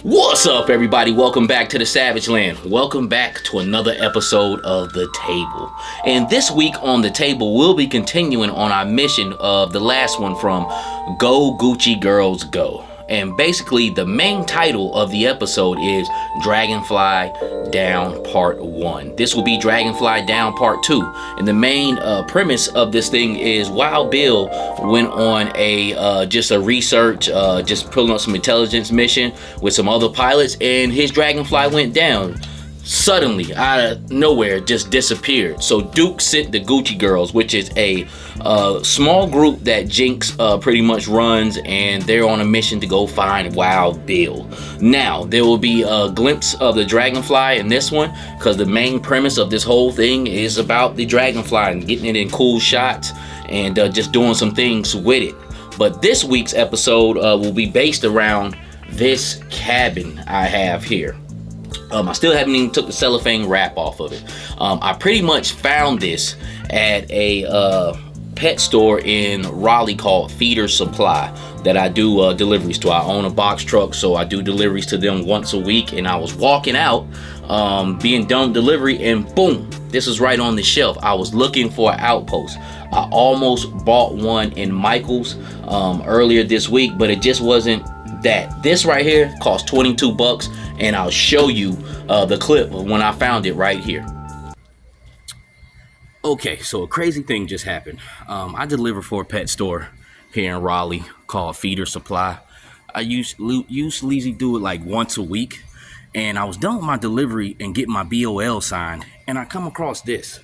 What's up, everybody? Welcome back to the Savage Land. Welcome back to another episode of The Table. And this week on The Table, we'll be continuing on our mission of the last one from Go Gucci Girls Go. And basically, the main title of the episode is Dragonfly Down Part 1. This will be Dragonfly Down Part 2. And the main premise of this thing is Wild Bill went on just a research, just pulling up some intelligence mission with some other pilots, and his Dragonfly went down. Suddenly, out of nowhere, just disappeared. So Duke sent the Gucci Girls, which is a small group that Jinx pretty much runs, and they're on a mission to go find Wild Bill. Now, there will be a glimpse of the Dragonfly in this one, because the main premise of this whole thing is about the Dragonfly and getting it in cool shots and just doing some things with it. But this week's episode will be based around this cabin I have here. I still haven't even took the cellophane wrap off of it. I pretty much found this at a pet store in Raleigh called Feeder Supply that I do deliveries to. I own a box truck, so I do deliveries to them once a week. And I was walking out, being done delivery, and boom, this is right on the shelf. I was looking for an outpost. I almost bought one in Michael's earlier this week, but it just wasn't that. This right here cost 22 bucks, and I'll show you the clip of when I found it right here. Okay, so a crazy thing just happened. I deliver for a pet store here in Raleigh called Feeder Supply. I usually do it like once a week, and I was done with my delivery and getting my BOL signed, and I come across this.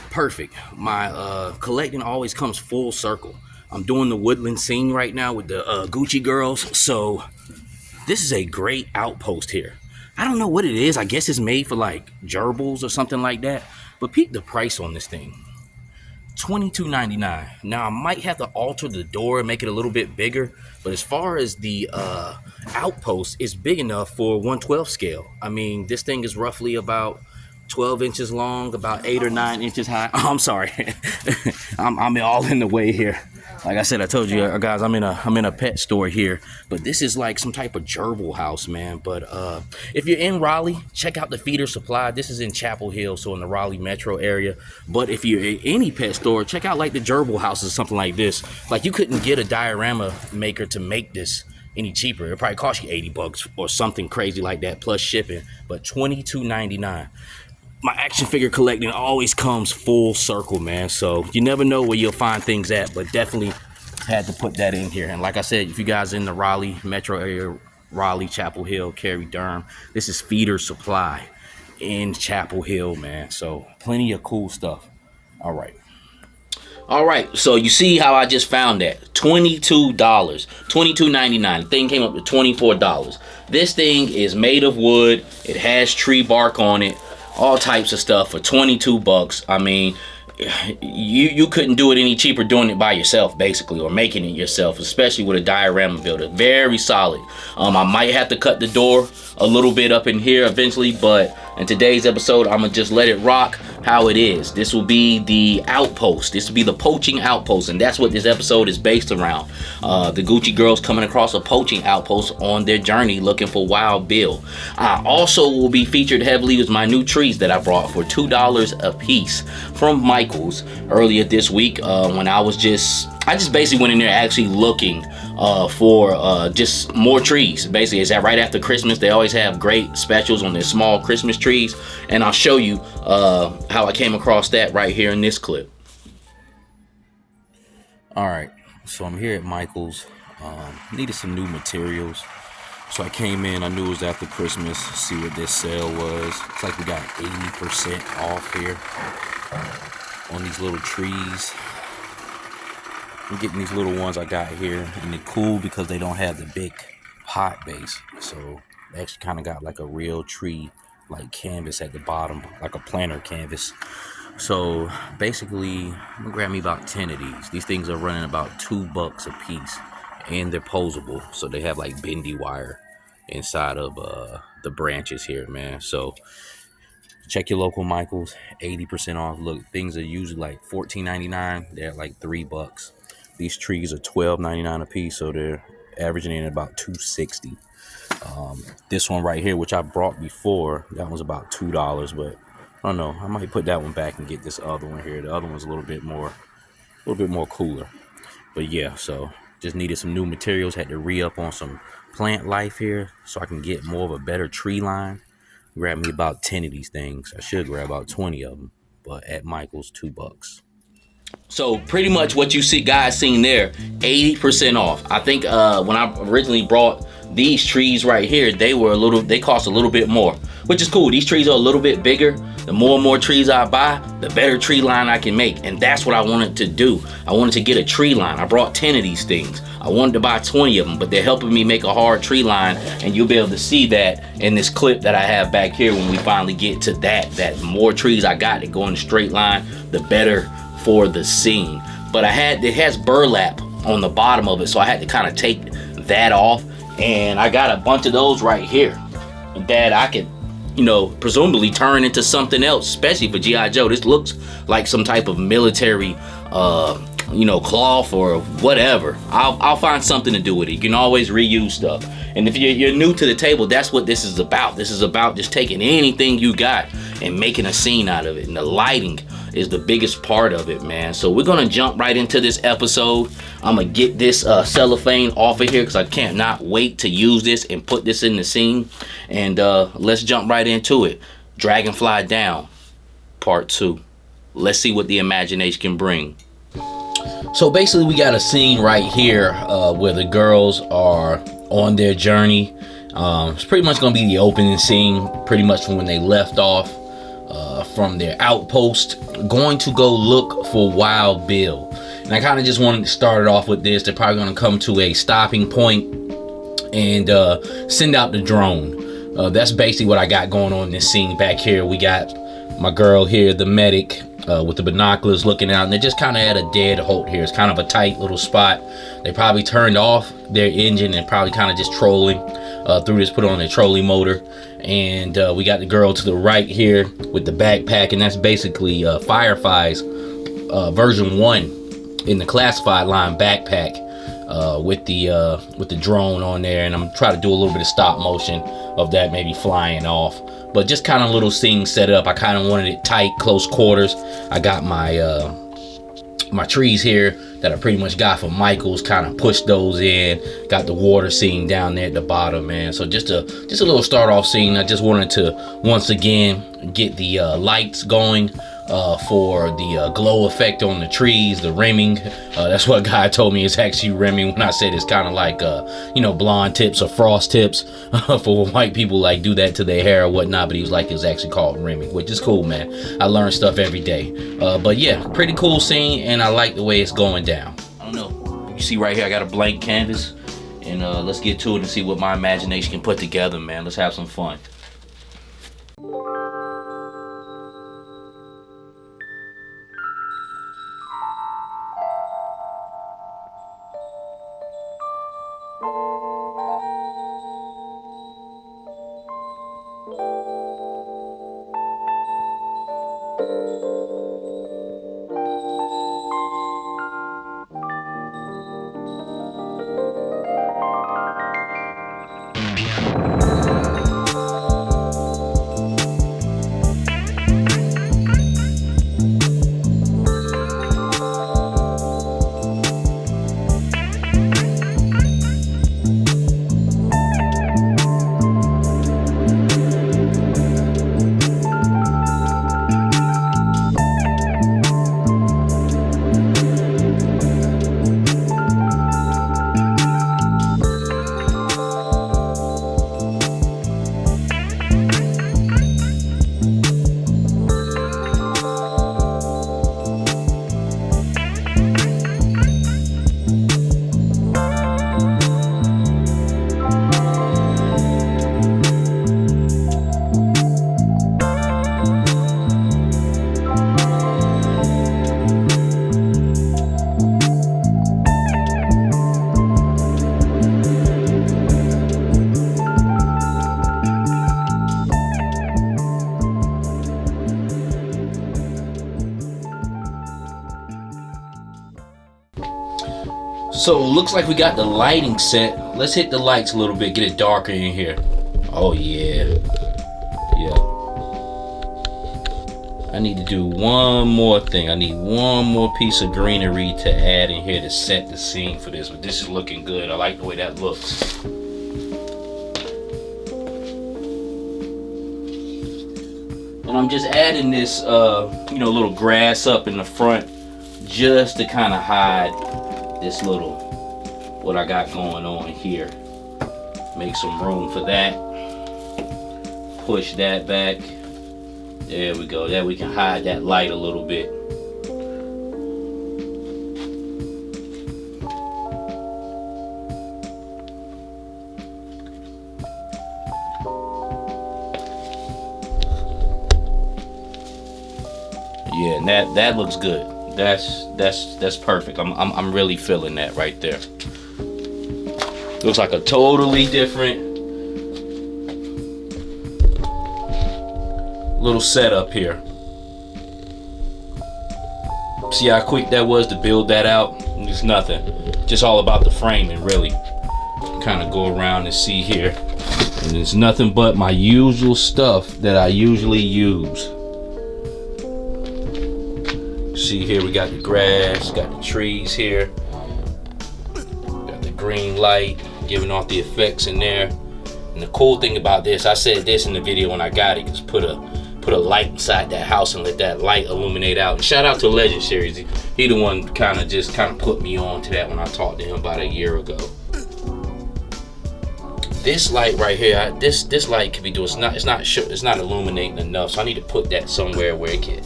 Perfect. My collecting always comes full circle. I'm doing the woodland scene right now with the Gucci Girls, so this is a great outpost here. I don't know what it is. I guess it's made for like gerbils or something like that. But peep the price on this thing. $22.99. Now I might have to alter the door and make it a little bit bigger. But as far as the outpost, it's big enough for 1/12 scale. I mean, this thing is roughly about 12 inches long, about 8 or 9 inches high. Oh, I'm sorry. I'm all in the way here. Like I said, I told you guys, I'm in a pet store here, but this is like some type of gerbil house, man. But if you're in Raleigh, check out the Feeder Supply. This is in Chapel Hill, so in the Raleigh metro area. But if you're in any pet store, check out like the gerbil houses, something like this. Like you couldn't get a diorama maker to make this any cheaper. It probably cost you 80 bucks or something crazy like that plus shipping. But $22.99. My action figure collecting always comes full circle, man. So you never know where you'll find things at, but definitely had to put that in here. And like I said, if you guys are in the Raleigh metro area, Raleigh, Chapel Hill, Cary, Durham, this is Feeder Supply in Chapel Hill, man. So plenty of cool stuff. All right, so you see how I just found that $22, $22.99. The thing came up to $24. This thing is made of wood. It has tree bark on it. All types of stuff for 22 bucks. I mean, you couldn't do it any cheaper doing it by yourself, basically, or making it yourself, especially with a diorama builder. Very solid. I might have to cut the door a little bit up in here eventually, but in today's episode, I'm gonna just let it rock how it is. This will be the outpost. This will be the poaching outpost, and that's what this episode is based around. The Gucci Girls coming across a poaching outpost on their journey looking for Wild Bill. I also will be featured heavily with my new trees that I brought for $2 a piece from Michael's earlier this week. When I just basically went in there actually looking for just more trees. Basically, it's that right after Christmas, they always have great specials on their small Christmas trees, and I'll show you how I came across that right here in this clip. All right, so I'm here at Michael's. Needed some new materials, so I came in. I knew it was after Christmas. See what this sale was. It's like we got 80% off here on these little trees. I'm getting these little ones I got here, and they're cool because they don't have the big pot base. So they actually kind of got like a real tree, like canvas at the bottom, like a planter canvas. So basically, I'm gonna grab me about 10 of these. These things are running about $2 a piece, and they're posable. So they have like bendy wire inside of the branches here, man. So check your local Michael's, 80% off. Look, things are usually like $14.99. They're like $3. These trees are $12.99 a piece, so they're averaging in about $2.60. This one right here, which I brought before, that was about $2, but I don't know, I might put that one back and get this other one here. The other one's a little bit more cooler. But yeah, so just needed some new materials, had to re-up on some plant life here so I can get more of a better tree line. Grab me about 10 of these things. I should grab about 20 of them, but at Michael's, $2. So pretty much what you see guys seen there, 80% off. I think when I originally brought these trees right here, they cost a little bit more, which is cool. These trees are a little bit bigger. The more and more trees I buy, the better tree line I can make. And that's what I wanted to do. I wanted to get a tree line. I brought 10 of these things. I wanted to buy 20 of them, but they're helping me make a hard tree line. And you'll be able to see that in this clip that I have back here when we finally get to that more trees I got that go in a straight line, the better for the scene. But it has burlap on the bottom of it, so I had to kind of take that off. And I got a bunch of those right here that I could, presumably turn into something else, especially for G.I. Joe. This looks like some type of military, cloth or whatever. I'll find something to do with it. You can always reuse stuff. And if you're new to the table, that's what this is about. This is about just taking anything you got and making a scene out of it. And the lighting is the biggest part of it, man. So we're gonna jump right into this episode. I'm gonna get this cellophane off of here because I can't not wait to use this and put this in the scene. And let's jump right into it. Dragonfly Down, part 2. Let's see what the imagination can bring. So basically we got a scene right here where the girls are on their journey. It's pretty much gonna be the opening scene, pretty much from when they left off from their outpost, going to go look for Wild Bill. And I kind of just wanted to start it off with this. They're probably going to come to a stopping point and send out the drone. That's basically what I got going on in this scene back here. We got my girl here, the medic, with the binoculars looking out, and they're just kind of at a dead halt here. It's kind of a tight little spot. They probably turned off their engine and probably kind of just trolling through this, put on their trolling motor. And we got the girl to the right here with the backpack, and that's basically Firefly's version 1 in the classified line backpack with the drone on there. And I'm trying to do a little bit of stop motion of that maybe flying off, but just kind of little things set up. I kind of wanted it tight, close quarters. I got my my trees here that I pretty much got from Michael's, kind of pushed those in, got the water scene down there at the bottom, man. So just a little start off scene. I just wanted to once again get the lights going for the glow effect on the trees, the rimming. That's what a guy told me is actually rimming, when I said it's kind of like blonde tips or frost tips for white people like do that to their hair or whatnot. But he was like, it's actually called rimming, which is cool, man. I learn stuff every day. But yeah, pretty cool scene, and I like the way it's going down. I don't know, you see right here I got a blank canvas, and let's get to it and see what my imagination can put together, man. Let's have some fun. So looks like we got the lighting set. Let's hit the lights a little bit, get it darker in here. Oh yeah. Yeah. I need to do one more thing. I need one more piece of greenery to add in here to set the scene for this. But this is looking good. I like the way that looks. And I'm just adding this, you know, little grass up in the front just to kind of hide this little, what I got going on here. Make some room for that. Push that back. There we go. There we can hide that light a little bit. Yeah, and that looks good. That's perfect. I'm really feeling that right there. Looks like a totally different little setup here. See how quick that was to build that out? It's nothing. Just all about the framing, really. Kind of go around and see here. And it's nothing but my usual stuff that I usually use. See here, we got the grass, got the trees here. Got the green light, giving off the effects in there. And the cool thing about this, I said this in the video when I got it, just put a light inside that house and let that light illuminate out. And shout out to Legend Series. He the one kind of put me on to that when I talked to him about a year ago. This light right here, this light can be doing. It's not illuminating enough. So I need to put that somewhere where it can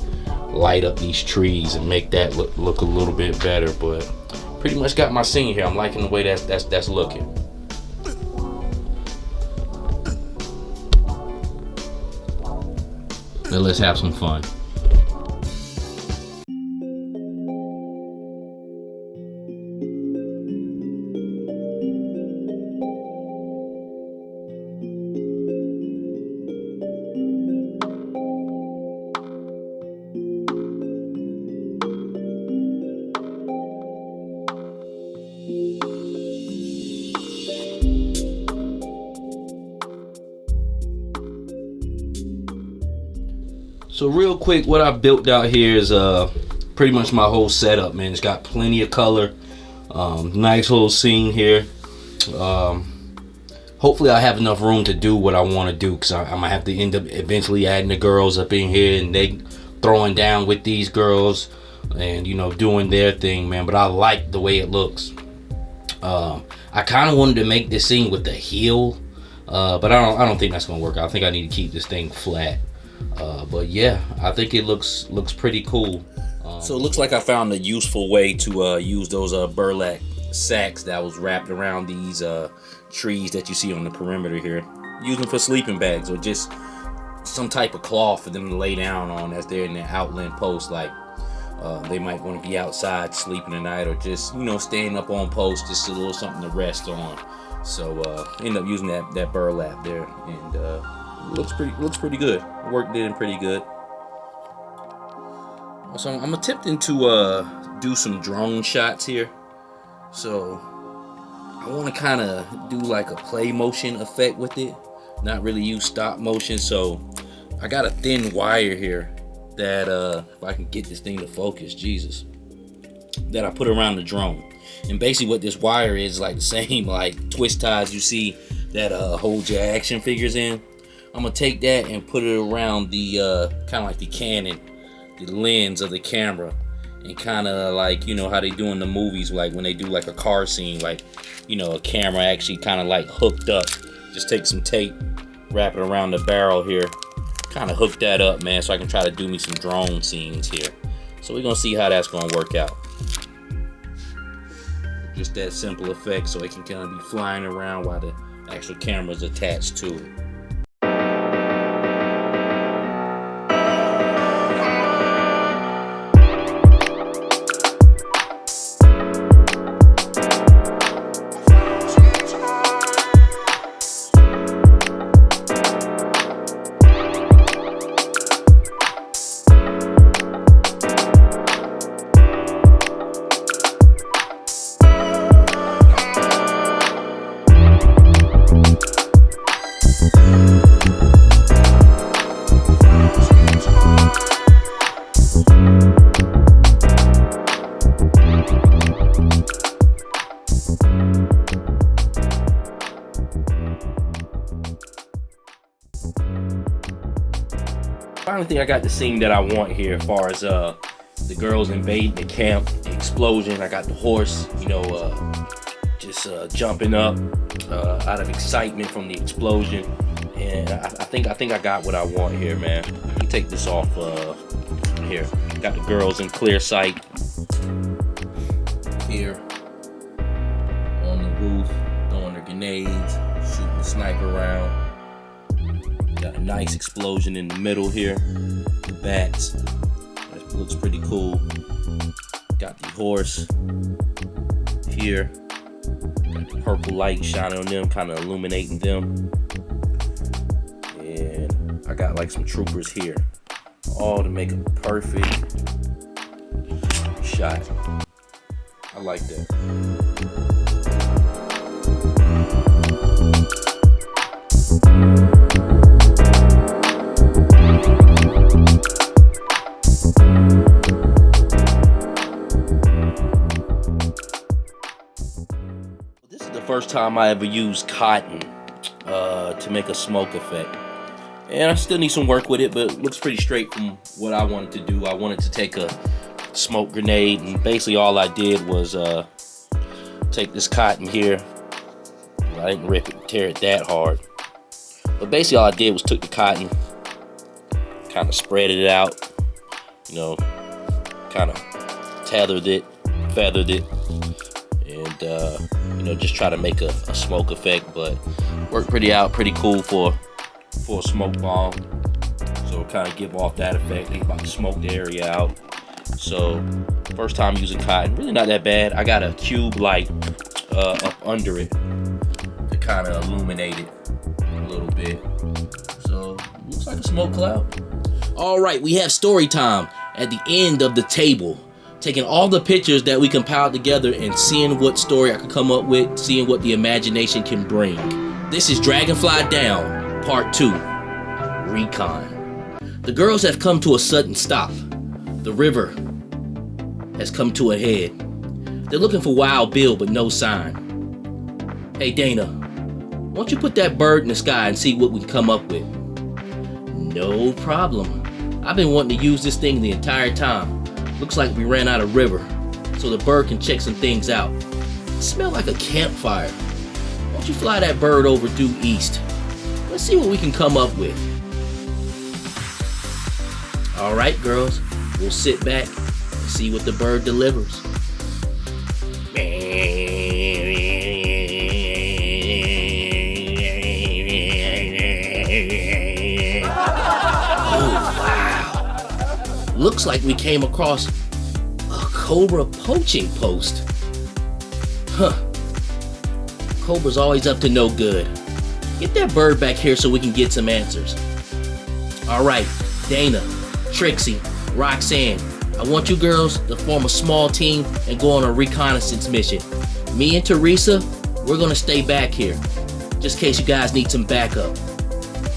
light up these trees and make that look a little bit better. But pretty much got my scene here. I'm liking the way that's looking. Now let's have some fun. So real quick, what I built out here is pretty much my whole setup, man. It's got plenty of color. Nice little scene here. Hopefully I have enough room to do what I want to do, because I'm gonna have to end up eventually adding the girls up in here and they throwing down with these girls and, you know, doing their thing, man. But I like the way it looks. I kind of wanted to make this scene with the heel, but I don't think that's gonna work out. I think I need to keep this thing flat. But yeah, I think it looks pretty cool. So it looks like I found a useful way to use those burlap sacks that was wrapped around these trees that you see on the perimeter here. Use them for sleeping bags, or just some type of cloth for them to lay down on as they're in their outland post. Like they might want to be outside sleeping at night, or just, you know, staying up on post, just a little something to rest on. So end up using that burlap there, and looks pretty good. Work did pretty good. So I'm attempting to do some drone shots here. So I want to kind of do like a play motion effect with it, not really use stop motion. So I got a thin wire here that if I can get this thing to focus, Jesus, that I put around the drone. And basically what this wire is, like the same like twist ties you see that hold your action figures in. I'm gonna take that and put it around the kind of like the Canon, the lens of the camera, and kind of like, you know how they do in the movies, like when they do like a car scene, like, you know, a camera actually kind of like hooked up. Just take some tape, wrap it around the barrel here, kind of hook that up, man, so I can try to do me some drone scenes here. So we're gonna see how that's gonna work out. Just that simple effect, so it can kind of be flying around while the actual camera's attached to it. Finally think I got the scene that I want here as far as the girls invading the camp, the explosion. I got the horse, you know, just jumping up out of excitement from the explosion. And I think I got what I want here, man. Let me take this off here. Got the girls in clear sight here on the roof, throwing their grenades, shooting the sniper round. Got a nice explosion in the middle here. The bats. That looks pretty cool. Got the horse here. Got the purple light shining on them, kind of illuminating them. And I got like some troopers here. All to make a perfect shot. I like that. First time I ever used cotton to make a smoke effect, and I still need some work with it, but it looks pretty straight from what I wanted to do. I wanted to take a smoke grenade, and basically all I did was take this cotton here. I didn't rip it, tear it that hard, but basically all I did was took the cotton, kind of spread it out, you know, kind of tethered it, feathered it, and you know, just try to make a smoke effect, but worked pretty cool for a smoke bomb. So kind of give off that effect. They about to smoke the area out. So first time using cotton, really not that bad. I got a cube light up under it to kind of illuminate it a little bit. So looks like a smoke cloud. All right, we have story time at the end of the table. Taking all the pictures that we compiled together and seeing what story I could come up with, seeing what the imagination can bring. This is Dragonfly Down, Part 2, Recon. The girls have come to a sudden stop. The river has come to a head. They're looking for Wild Bill, but no sign. Hey Dana, why don't you put that bird in the sky and see what we can come up with? No problem. I've been wanting to use this thing the entire time. Looks like we ran out of river, so the bird can check some things out. It smells like a campfire. Why don't you fly that bird over due east? Let's see what we can come up with. All right, girls, we'll sit back and see what the bird delivers. Looks like we came across a cobra poaching post. Huh. Cobra's always up to no good. Get that bird back here so we can get some answers. Alright, Dana, Trixie, Roxanne, I want you girls to form a small team and go on a reconnaissance mission. Me and Teresa, we're gonna stay back here, just in case you guys need some backup.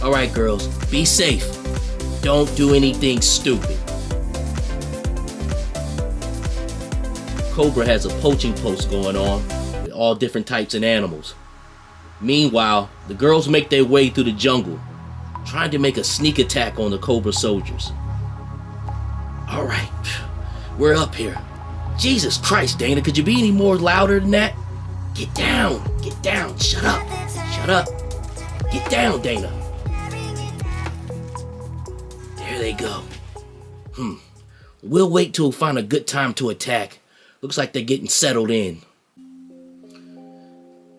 Alright girls, be safe. Don't do anything stupid. Cobra has a poaching post going on with all different types of animals. Meanwhile, the girls make their way through the jungle, trying to make a sneak attack on the Cobra soldiers. Alright, we're up here. Jesus Christ, Dana, could you be any more louder than that? Get down, shut up. Get down, Dana. There they go. We'll wait till we find a good time to attack. Looks like they're getting settled in.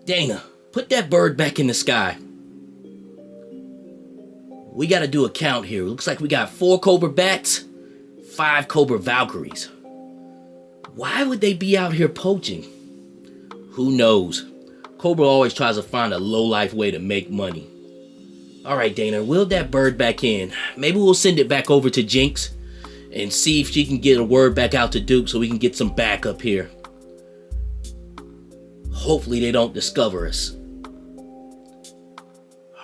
Dana, put that bird back in the sky. We gotta do a count here. Looks like we got 4 Cobra bats, 5 Cobra Valkyries. Why would they be out here poaching? Who knows? Cobra always tries to find a low-life way to make money. Alright Dana, wheel that bird back in. Maybe we'll send it back over to Jinx and see if she can get a word back out to Duke so we can get some backup here. Hopefully they don't discover us.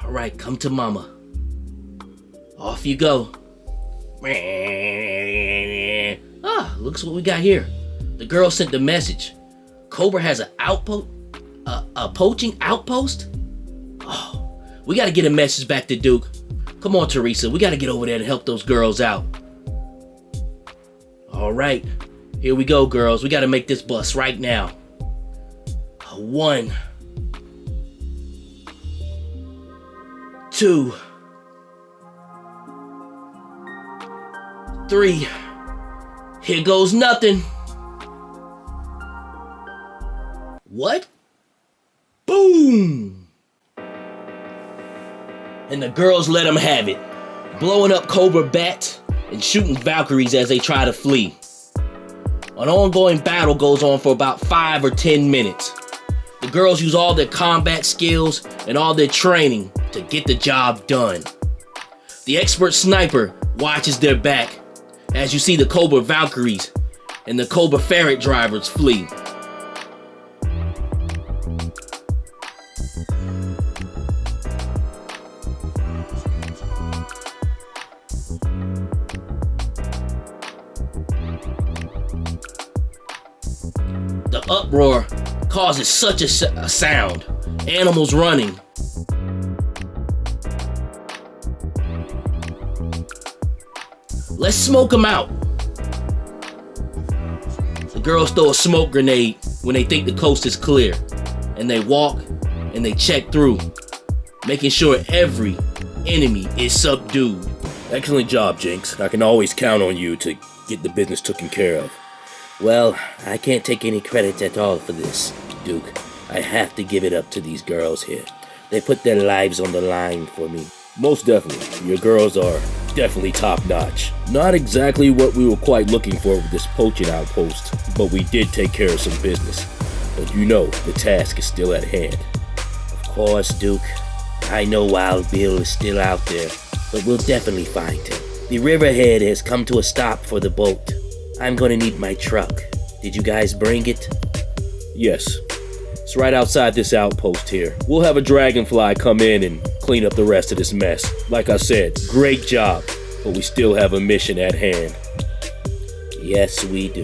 All right, come to mama. Off you go. Ah, looks what we got here. The girl sent the message. Cobra has an outpost, a poaching outpost? Oh, we gotta get a message back to Duke. Come on, Teresa, we gotta get over there and help those girls out. All right, here we go, girls. We gotta make this bus right now. 1, 2, 3. Here goes nothing. What? Boom! And the girls let them have it, blowing up Cobra bats and shooting Valkyries as they try to flee. An ongoing battle goes on for about 5 or 10 minutes. The girls use all their combat skills and all their training to get the job done. The expert sniper watches their back as you see the Cobra Valkyries and the Cobra Ferret drivers flee. The uproar causes such a sound. Animals running. Let's smoke them out. The girls throw a smoke grenade when they think the coast is clear. And they walk and they check through, making sure every enemy is subdued. Excellent job, Jinx. I can always count on you to get the business taken care of. Well, I can't take any credit at all for this, Duke. I have to give it up to these girls here. They put their lives on the line for me. Most definitely. Your girls are definitely top-notch. Not exactly what we were quite looking for with this poaching outpost, but we did take care of some business. But you know, the task is still at hand. Of course, Duke. I know Wild Bill is still out there, but we'll definitely find him. The riverhead has come to a stop for the boat. I'm gonna need my truck. Did you guys bring it? Yes. It's right outside this outpost here. We'll have a Dragonfly come in and clean up the rest of this mess. Like I said, great job, but we still have a mission at hand. Yes, we do.